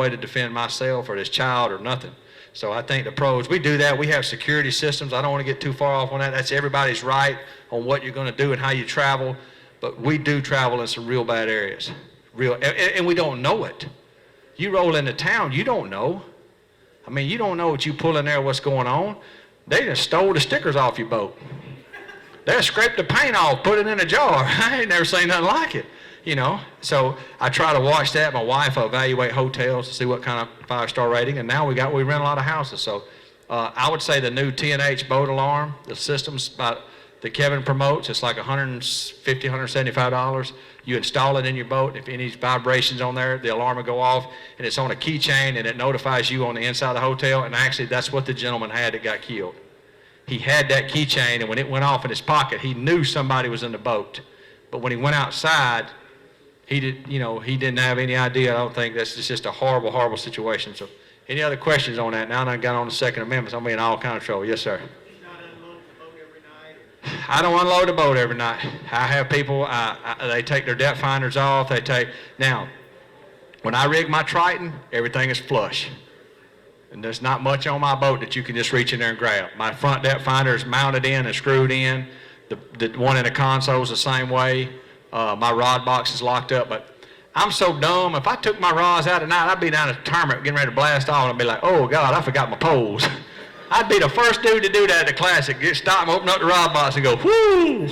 way to defend myself or this child or nothing. So I think the pros, we do that. We have security systems. I don't want to get too far off on that. That's everybody's right on what you're going to do and how you travel. But we do travel in some real bad areas. And we don't know it. You roll into town, you don't know. I mean, you don't know what you pull in there, what's going on. They just stole the stickers off your boat. They scraped the paint off, put it in a jar. I ain't never seen nothing like it, you know. So I try to watch that. My wife will evaluate hotels to see what kind of 5-star rating. And now we rent a lot of houses. So I would say the new T&H boat alarm, the system's that Kevin promotes, it's like $150, $175. You install it in your boat. If any vibrations on there, the alarm will go off, and it's on a keychain, and it notifies you on the inside of the hotel. And actually, that's what the gentleman had that got killed. He had that keychain, and when it went off in his pocket, he knew somebody was in the boat. But when he went outside, he didn't have any idea. I don't think that's just a horrible, horrible situation. So, any other questions on that? Now that I got on the Second Amendment, I'm in all kind of trouble. Yes, sir. I don't unload the boat every night. I have people, they take their depth finders off. Now, when I rig my Triton, everything is flush. And there's not much on my boat that you can just reach in there and grab. My front depth finder is mounted in and screwed in. The one in the console is the same way. My rod box is locked up. But I'm so dumb, if I took my rods out at night, I'd be down at the tournament getting ready to blast off, and I'd be like, oh, God, I forgot my poles. I'd be the first dude to do that at the Classic. Stop and open up the rod box and go, whoo,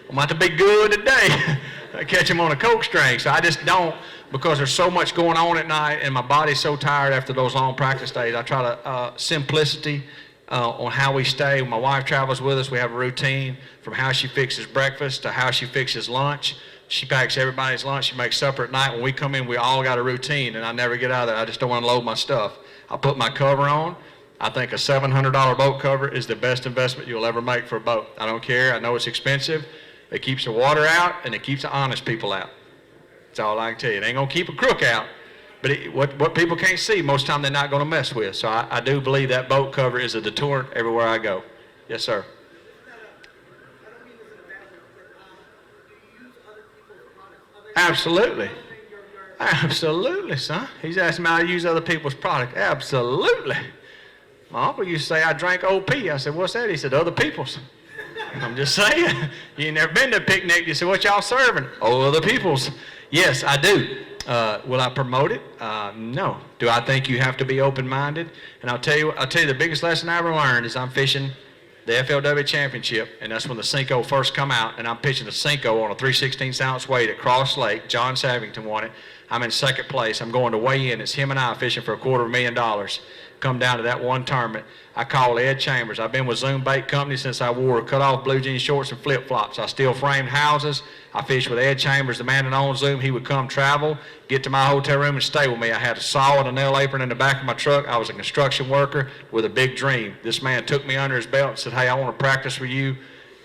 I'm about to be good today. I catch him on a coke string. So I just don't, because there's so much going on at night and my body's so tired after those long practice days. I try to, simplicity on how we stay. When my wife travels with us, we have a routine from how she fixes breakfast to how she fixes lunch. She packs everybody's lunch. She makes supper at night. When we come in, we all got a routine, and I never get out of there. I just don't want to load my stuff. I put my cover on. I think a $700 boat cover is the best investment you'll ever make for a boat. I don't care. I know it's expensive. It keeps the water out, and it keeps the honest people out. That's all I can tell you. It ain't going to keep a crook out, but what people can't see, most of the time they're not going to mess with. So I do believe that boat cover is a deterrent everywhere I go. Yes, sir. Absolutely. Absolutely, son. He's asking me how to use other people's product. Absolutely. My uncle used to say I drank OP. I said, what's that? He said, other people's. I'm just saying. You ain't never been to a picnic. You said, what y'all serving? Oh, other people's. Yes, I do. Will I promote it? No. Do I think you have to be open-minded? And I'll tell you the biggest lesson I ever learned is I'm fishing the FLW Championship, and that's when the Cinco first come out, and I'm pitching a Cinco on a 3/16-ounce weight at Cross Lake. John Savington won it. I'm in second place. I'm going to weigh in. It's him and I fishing for $250,000. Come down to that one tournament. I call Ed Chambers. I've been with Zoom Bait Company since I wore cut-off blue jean shorts and flip-flops. I still framed houses. I fished with Ed Chambers, the man that owns Zoom. He would come travel, get to my hotel room, and stay with me. I had a saw and a nail apron in the back of my truck. I was a construction worker with a big dream. This man took me under his belt and said, hey, I want to practice with you.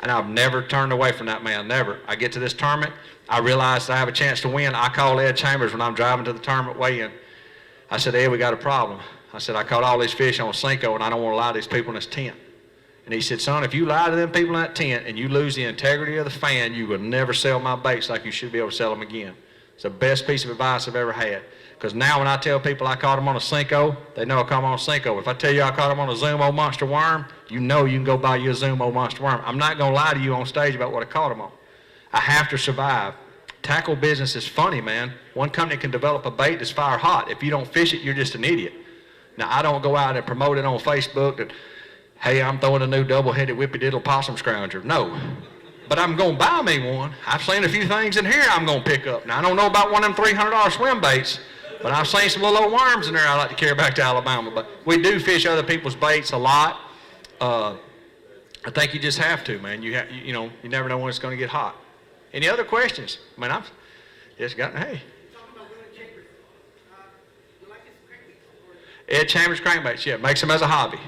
And I've never turned away from that man, never. I get to this tournament. I realize I have a chance to win. I call Ed Chambers when I'm driving to the tournament weigh-in. I said, Ed, we got a problem. I said, I caught all these fish on Cinco, and I don't want to lie to these people in this tent. And he said, son, if you lie to them people in that tent and you lose the integrity of the fan, you will never sell my baits like you should be able to sell them again. It's the best piece of advice I've ever had. Because now when I tell people I caught them on a Cinco, they know I caught them on a Cinco. If I tell you I caught them on a Zumo monster worm, you know you can go buy you a Zumo monster worm. I'm not going to lie to you on stage about what I caught them on. I have to survive. Tackle business is funny, man. One company can develop a bait that's fire hot. If you don't fish it, you're just an idiot. Now, I don't go out and promote it on Facebook that, hey, I'm throwing a new double-headed whippy-diddle possum scrounger. No. But I'm going to buy me one. I've seen a few things in here I'm going to pick up. Now, I don't know about one of them $300 swim baits, but I've seen some little old worms in there I like to carry back to Alabama. But we do fish other people's baits a lot. I think you just have to, man. You never know when it's going to get hot. Any other questions? I mean, I've just gotten, hey. Ed Chambers crankbaits, yeah, makes them as a hobby.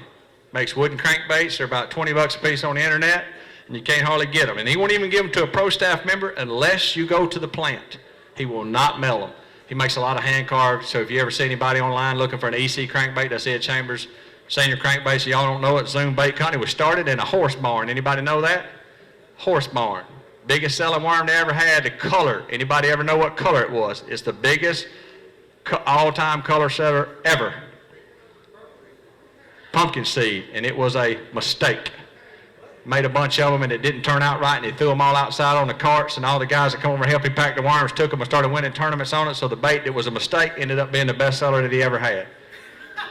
Makes wooden crankbaits. They're about $20 a piece on the internet, and you can't hardly get them. And he won't even give them to a pro staff member unless you go to the plant. He will not mail them. He makes a lot of hand carved, so if you ever see anybody online looking for an EC crankbait, that's Ed Chambers Senior Crankbaits. Y'all don't know it, Zoom Bait Company was started in a horse barn. Anybody know that? Horse barn. Biggest selling worm they ever had, the color. Anybody ever know what color it was? It's the biggest all-time color setter ever. Pumpkin seed, and it was a mistake. Made a bunch of them, and it didn't turn out right, and he threw them all outside on the carts, and all the guys that come over and help him pack the worms took them and started winning tournaments on it, so the bait that was a mistake ended up being the best seller that he ever had.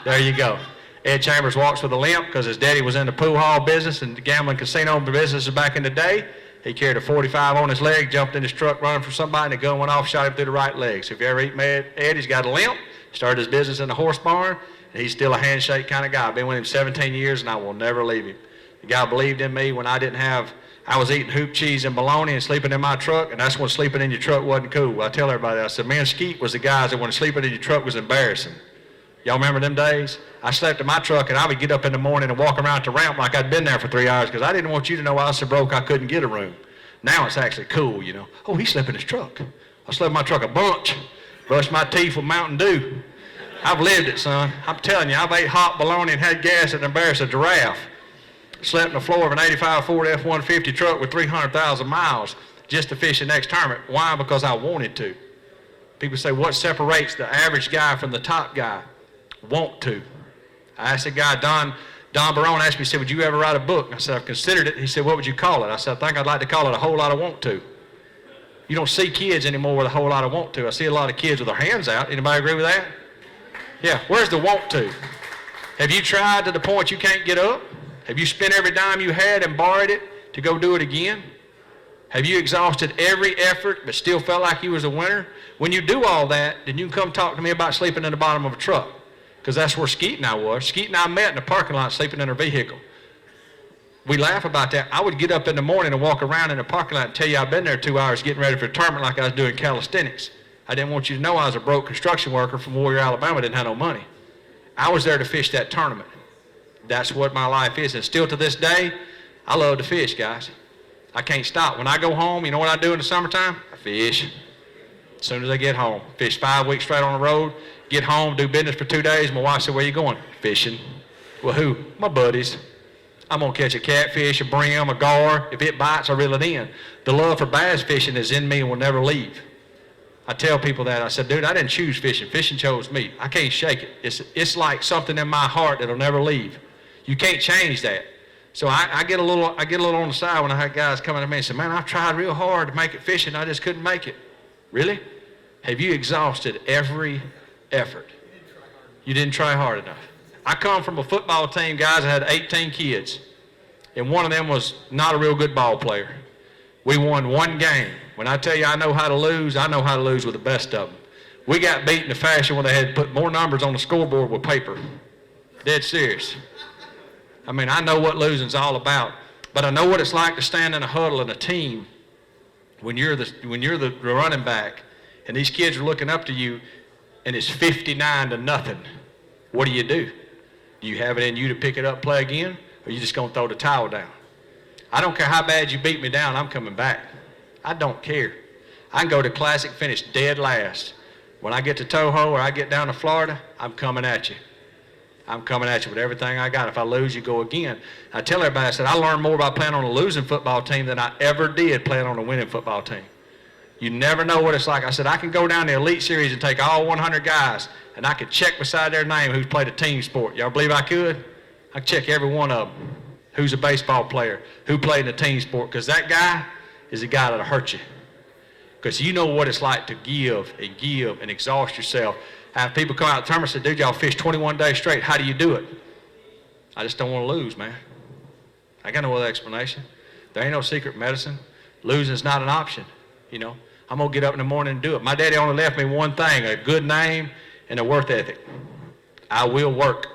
There you go. Ed Chambers walks with a limp because his daddy was in the pool hall business and the gambling casino business back in the day. He carried a 45 on his leg, jumped in his truck running from somebody, and the gun went off, shot him through the right leg. So if you ever eat Ed, he's got a limp, started his business in the horse barn, and he's still a handshake kind of guy. I've been with him 17 years, and I will never leave him. The guy believed in me when I was eating hoop cheese and bologna and sleeping in my truck, and that's when sleeping in your truck wasn't cool. I tell everybody that. I said, me and Skeet was the guys that when sleeping in your truck was embarrassing. Y'all remember them days? I slept in my truck, and I would get up in the morning and walk around the ramp like I'd been there for 3 hours because I didn't want you to know I was so broke I couldn't get a room. Now it's actually cool, you know. Oh, he slept in his truck. I slept in my truck a bunch. Brushed my teeth with Mountain Dew. I've lived it, son. I'm telling you, I've ate hot bologna and had gas that embarrassed a giraffe. Slept on the floor of an 85 Ford F-150 truck with 300,000 miles just to fish the next tournament. Why? Because I wanted to. People say, what separates the average guy from the top guy? Want to. I asked a guy, Don Barone asked me, he said, would you ever write a book? I said, I've considered it. He said, what would you call it? I said, I think I'd like to call it A Whole Lot of Want To. You don't see kids anymore with a whole lot of want to. I see a lot of kids with their hands out. Anybody agree with that? Yeah, where's the want to? Have you tried to the point you can't get up? Have you spent every dime you had and borrowed it to go do it again? Have you exhausted every effort but still felt like you was a winner? When you do all that, then you can come talk to me about sleeping in the bottom of a truck, because that's where Skeet and I was. Skeet and I met in the parking lot sleeping in her vehicle. We laugh about that. I would get up in the morning and walk around in the parking lot and tell you I've been there 2 hours getting ready for a tournament like I was doing calisthenics. I didn't want you to know I was a broke construction worker from Warrior, Alabama, didn't have no money. I was there to fish that tournament. That's what my life is. And still to this day, I love to fish, guys. I can't stop. When I go home, you know what I do in the summertime? I fish. As soon as I get home, fish 5 weeks straight on the road, get home, do business for 2 days. My wife said, where you going? Fishing. Well, who? My buddies. I'm going to catch a catfish, a brim, a gar. If it bites, I reel it in. The love for bass fishing is in me and will never leave. I tell people that. I said, dude, I didn't choose fishing. Fishing chose me. I can't shake it. It's like something in my heart that'll never leave. You can't change that. So I get a little on the side when I have guys coming to me and say, man, I've tried real hard to make it fishing. I just couldn't make it. Really? Have you exhausted every effort? You didn't try hard enough. I come from a football team, guys, that had 18 kids, and one of them was not a real good ball player. We won one game. When I tell you I know how to lose, I know how to lose with the best of them. We got beat in a fashion where they had to put more numbers on the scoreboard with paper. Dead serious. I mean, I know what losing's all about, but I know what it's like to stand in a huddle in a team when you're the running back, and these kids are looking up to you, and it's 59-0. What do? Do you have it in you to pick it up, play again, or are you just going to throw the towel down? I don't care how bad you beat me down, I'm coming back. I don't care. I can go to Classic, finish dead last. When I get to Toho or I get down to Florida, I'm coming at you. I'm coming at you with everything I got. If I lose, you go again. I tell everybody, I said, I learned more about playing on a losing football team than I ever did playing on a winning football team. You never know what it's like. I said, I can go down the Elite Series and take all 100 guys, and I could check beside their name who's played a team sport. Y'all believe I could? I could check every one of them. Who's a baseball player, who played in a team sport, because that guy is a guy that'll hurt you. Because you know what it's like to give and exhaust yourself. Have people come out to the tournament and say, dude, y'all fish 21 days straight. How do you do it? I just don't want to lose, man. I got no other explanation. There ain't no secret medicine. Losing's not an option, you know. I'm going to get up in the morning and do it. My daddy only left me one thing, a good name and a work ethic. I will work.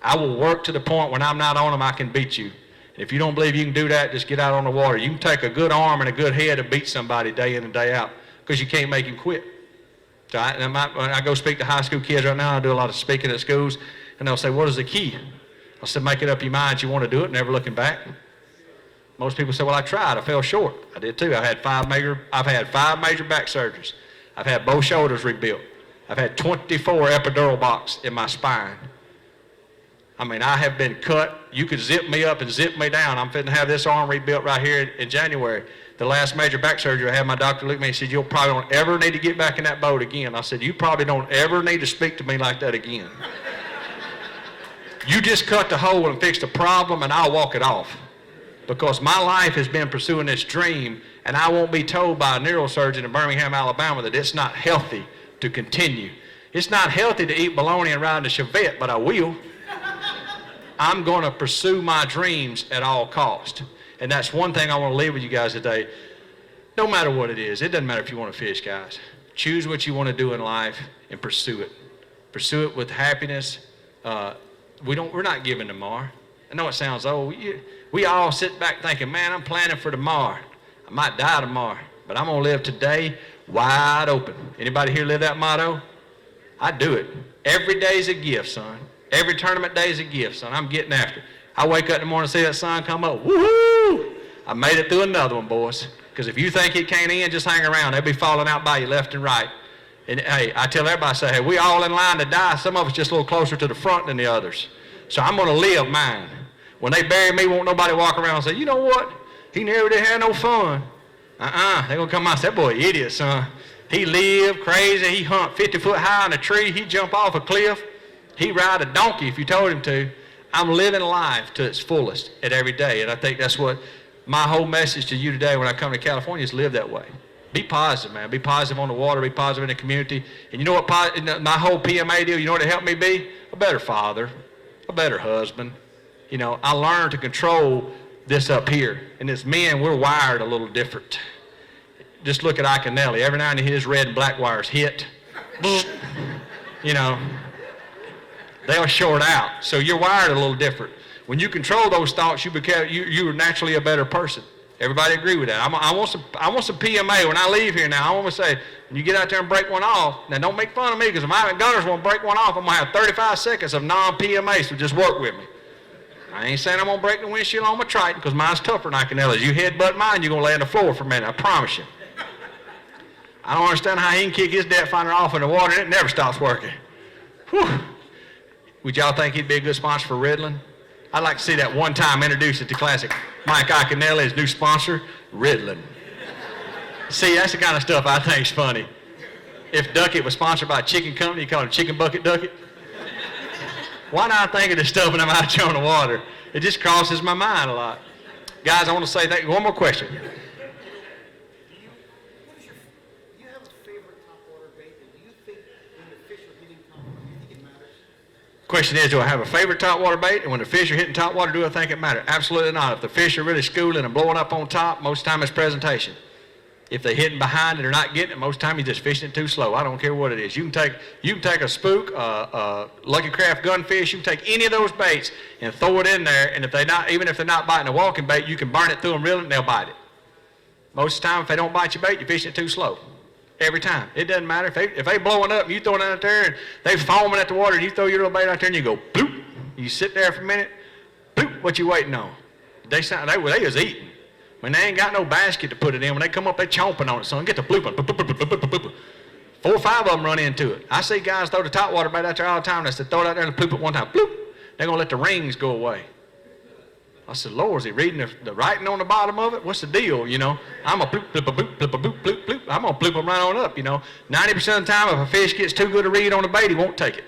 I will work to the point when I'm not on them, I can beat you. And if you don't believe you can do that, just get out on the water. You can take a good arm and a good head to beat somebody day in and day out because you can't make him quit. So when I go speak to high school kids right now, I do a lot of speaking at schools, and they'll say, what is the key? I said, make it up your mind you want to do it, never looking back. Most people say, well, I tried. I fell short. I did too. I've had five major back surgeries. I've had both shoulders rebuilt. I've had 24 epidural blocks in my spine. I mean, I have been cut. You could zip me up and zip me down. I'm fitting to have this arm rebuilt right here in January. The last major back surgery I had, my doctor looked at me and said, you'll probably don't ever need to get back in that boat again. I said, you probably don't ever need to speak to me like that again. You just cut the hole and fix the problem, and I'll walk it off. Because my life has been pursuing this dream, and I won't be told by a neurosurgeon in Birmingham, Alabama, that it's not healthy to continue. It's not healthy to eat bologna and ride in a Chevette, but I will. I'm going to pursue my dreams at all cost. And that's one thing I want to leave with you guys today. No matter what it is, it doesn't matter if you want to fish, guys. Choose what you want to do in life and pursue it. Pursue it with happiness. We're not giving tomorrow. I know it sounds old. We all sit back thinking, man, I'm planning for tomorrow. I might die tomorrow, but I'm going to live today wide open. Anybody here live that motto? I do it. Every day's a gift, son. Every tournament day is a gift, son. I'm getting after it. I wake up in the morning and see that sun come up. Woohoo! I made it through another one, boys. Because if you think it can't end, just hang around. They'll be falling out by you left and right. And hey, I tell everybody, I say, hey, we all in line to die. Some of us just a little closer to the front than the others. So I'm going to live mine. When they bury me, won't nobody walk around and say, you know what? He never did have no fun. They're going to come out and say, that boy, idiot, son. He lived crazy. He hunt 50 foot high in a tree. He jump off a cliff. He ride a donkey if you told him to. I'm living life to its fullest at every day. And I think that's what my whole message to you today when I come to California is live that way. Be positive, man. Be positive on the water. Be positive in the community. And you know what my whole PMA deal, you know what it helped me be? A better father, a better husband. You know, I learned to control this up here. And as men, we're wired a little different. Just look at Ike and Nellie. Every now and then his red and black wires hit. You know. They'll short out. So you're wired a little different. When you control those thoughts, you're naturally a better person. Everybody agree with that? I want some PMA when I leave here now. I want to say, when you get out there and break one off, now don't make fun of me, because if my gunners want to break one off, I'm going to have 35 seconds of non-PMA, so just work with me. I ain't saying I'm going to break the windshield on my Triton, because mine's tougher than I can As you headbutt mine, you're going to lay on the floor for a minute, I promise you. I don't understand how he can kick his depth finder off in the water and it never stops working. Whew. Would y'all think he'd be a good sponsor for Riddlin? I'd like to see that one time introduce it to classic Mike Iaconelli, his new sponsor, Riddlin. See, that's the kind of stuff I think's funny. If Duckett was sponsored by a chicken company, you call it Chicken Bucket Duckett. Why not think of the stuff when I'm out here on the water? It just crosses my mind a lot. Guys, I want to say that. One more question. Question is, do I have a favorite topwater bait? And when the fish are hitting topwater, do I think it matters? Absolutely not. If the fish are really schooling and blowing up on top, most of the time it's presentation. If they're hitting behind and they're not getting it, most of the time you're just fishing it too slow. I don't care what it is. You can take a spook, Lucky Craft gunfish, you can take any of those baits and throw it in there, and even if they're not biting a walking bait, you can burn it through them, reel it, and they'll bite it. Most of the time, if they don't bite your bait, you're fishing it too slow. Every time. It doesn't matter. If they blowing up and you throw it out there and they foaming at the water and you throw your little bait out there and you go bloop. You sit there for a minute, bloop, what you waiting on? They was eating. When they ain't got no basket to put it in, when they come up, they chomping on it, son. Get the blooping. Bloop, bloop, bloop, bloop, bloop, bloop. 4 or 5 of them run into it. I see guys throw the topwater bait out there all the time. They said throw it out there and bloop it one time. Bloop. They're going to let the rings go away. I said, Lord, is he reading the writing on the bottom of it? What's the deal, you know? I'm a bloop, bloop, bloop, bloop, bloop, bloop, bloop. I'm going to bloop them right on up, you know. 90% of the time, if a fish gets too good to read on the bait, he won't take it.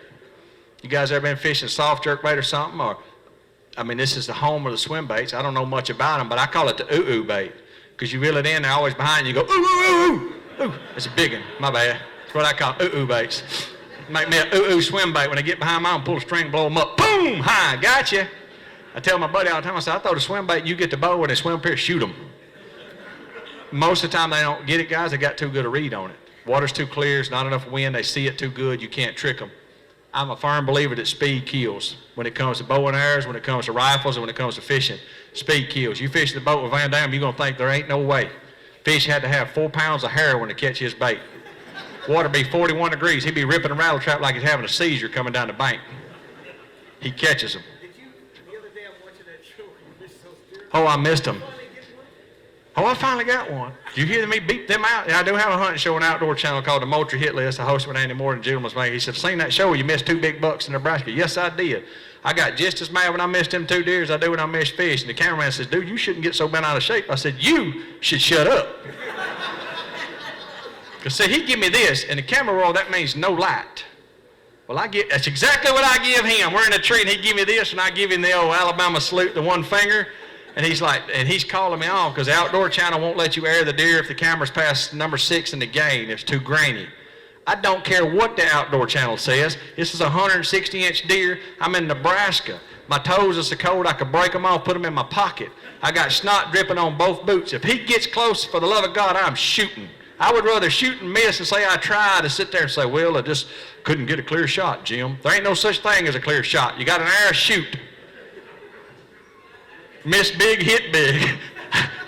You guys ever been fishing soft jerk bait or something? This is the home of the swim baits. I don't know much about them, but I call it the ooh-ooh bait. Because you reel it in, they're always behind you. You go, ooh, ooh, ooh, ooh. It's a big one. My bad. That's what I call ooh-ooh baits. Make me an ooh-ooh swim bait. When they get behind mine, pull a string, blow them up. Boom! Hi, gotcha. I tell my buddy all the time, I say, I throw the swim bait, you get the bow, when they swim up here, shoot them. Most of the time they don't get it, guys. They got too good a read on it. Water's too clear, it's not enough wind, they see it too good, you can't trick them. I'm a firm believer that speed kills. When it comes to bow and arrows, when it comes to rifles, and when it comes to fishing, speed kills. You fish the boat with Van Damme, you're going to think there ain't no way. Fish had to have 4 pounds of heroin to catch his bait. Water be 41 degrees, he'd be ripping a rattle trap like he's having a seizure coming down the bank. He catches them. Oh, I missed them. Oh, I finally got one. Did you hear me beat them out? Yeah, I do have a hunting show on Outdoor Channel called the Moultrie Hit List. I hosted with Andy Moore and Gentleman's Mate. He said, seen that show where you missed 2 big bucks in Nebraska? Yes, I did. I got just as mad when I missed them 2 deer as I do when I missed fish. And the cameraman says, dude, you shouldn't get so bent out of shape. I said, you should shut up. Because see, he give me this, and the camera roll, that means no light. Well, that's exactly what I give him. We're in a tree, and he give me this, and I give him the old Alabama salute, the one finger. And he's calling me off because the Outdoor Channel won't let you air the deer if the camera's past number 6 in the game. It's too grainy. I don't care what the Outdoor Channel says. This is a 160-inch deer. I'm in Nebraska. My toes are so cold I could break them off, put them in my pocket. I got snot dripping on both boots. If he gets close, for the love of God, I'm shooting. I would rather shoot and miss and say I tried to sit there and say, well, I just couldn't get a clear shot, Jim. There ain't no such thing as a clear shot. You got an arrow, shoot. Miss big, hit big.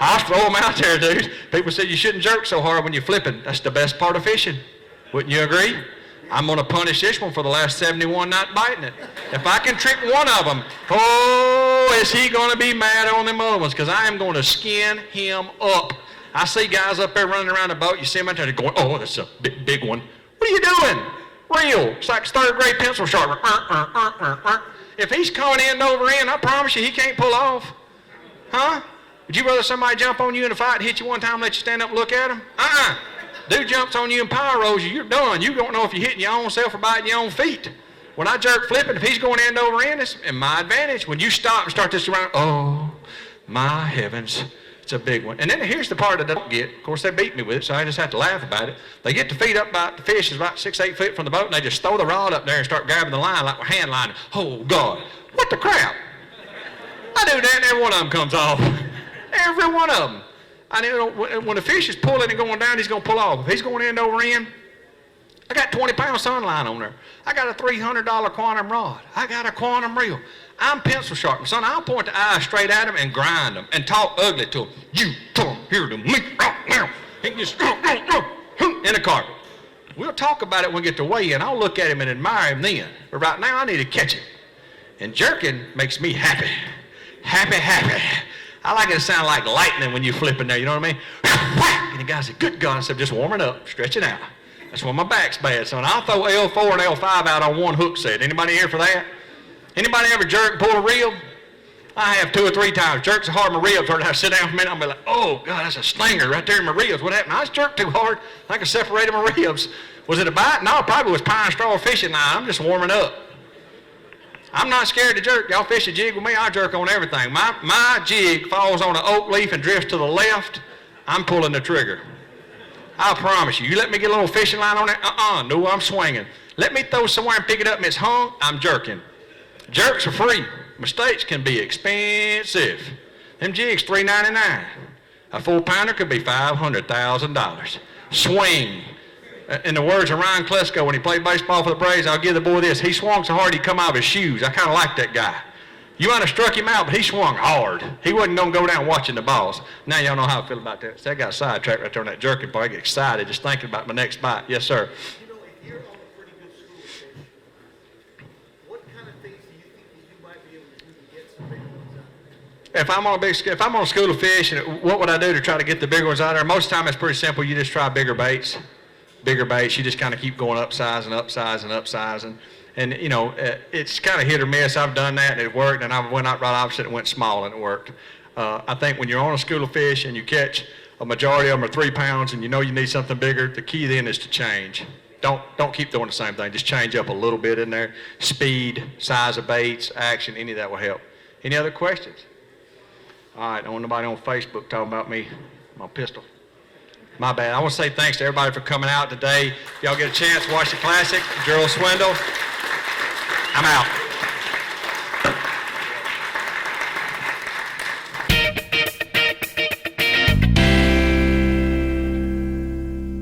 I'll throw them out there, dude. People say you shouldn't jerk so hard when you're flipping. That's the best part of fishing. Wouldn't you agree? I'm going to punish this one for the last 71 not biting it. If I can trick one of them, oh, is he going to be mad on them other ones? Because I am going to skin him up. I see guys up there running around the boat. You see them out there going, oh, that's a big one. What are you doing? Real. It's like 3rd grade pencil sharpener. If he's coming end over end, I promise you he can't pull off. Huh? Would you rather somebody jump on you in a fight and hit you one time and let you stand up and look at him? Dude jumps on you and power rolls you, you're done. You don't know if you're hitting your own self or biting your own feet. When I jerk flipping, if he's going end over end, it's in my advantage. When you stop and start this around, oh, my heavens, it's a big one. And then here's the part that I don't get. Of course, they beat me with it, so I just have to laugh about it. They get the feet up about the fish is about 6, 8 feet from the boat, and they just throw the rod up there and start grabbing the line like we're hand lining. Oh, God, what the crap? I do that and every one of them comes off. Every one of them. I know when the fish is pulling and going down, he's going to pull off. If he's going end over end, I got 20-pound sunline on there. I got a $300 quantum rod. I got a quantum reel. I'm pencil sharpening. Son, I'll point the eye straight at him and grind him and talk ugly to him. You come here to me right now. He just in the carpet. We'll talk about it when we get to weigh in. I'll look at him and admire him then. But right now, I need to catch him. And jerking makes me happy. Happy, happy. I like it to sound like lightning when you flip in there, you know what I mean? And the guy said, good God. I said, just warming up, stretching out. That's when my back's bad, son. I'll throw L4 and L5 out on one hook set. Anybody here for that? Anybody ever jerk and pull a reel? I have 2 or 3 times. Jerked so hard my ribs hurt. I sit down for a minute, I'll be like, oh, God, that's a stinger right there in my ribs. What happened? I was jerked too hard. I could separate my ribs. Was it a bite? No, it probably was pine straw fishing line. I'm just warming up. I'm not scared to jerk. Y'all fish a jig with me, I jerk on everything. My jig falls on an oak leaf and drifts to the left, I'm pulling the trigger. I promise you. You let me get a little fishing line on it, no, I'm swinging. Let me throw somewhere and pick it up and it's hung, I'm jerking. Jerks are free. Mistakes can be expensive. Them jigs, $3.99. A 4-pounder could be $500,000. Swing. In the words of Ryan Klesko when he played baseball for the Braves, I'll give the boy this. He swung so hard he'd come out of his shoes. I kind of like that guy. You might have struck him out, but he swung hard. He wasn't going to go down watching the balls. Now y'all know how I feel about that. So I got sidetracked right there on that jerking part. I get excited just thinking about my next bite. Yes, sir. You know, if you're on a pretty good school schedule, what kind of things do you think that you might be able to do to get some bigger ones out there? If I'm on a school of fish, what would I do to try to get the bigger ones out there? Most of the time it's pretty simple. You just try bigger baits. Bigger baits, you just kind of keep going upsizing, upsizing, upsizing. And, you know, it's kind of hit or miss. I've done that and it worked, and I went out right opposite and went small and it worked. I think when you're on a school of fish and you catch a majority of them are 3 pounds and you know you need something bigger, the key then is to change. Don't keep doing the same thing. Just change up a little bit in there. Speed, size of baits, action, any of that will help. Any other questions? All right, I don't want nobody on Facebook talking about me, my pistol. My bad. I want to say thanks to everybody for coming out today. Y'all get a chance to watch the classic, Gerald Swindle. I'm out.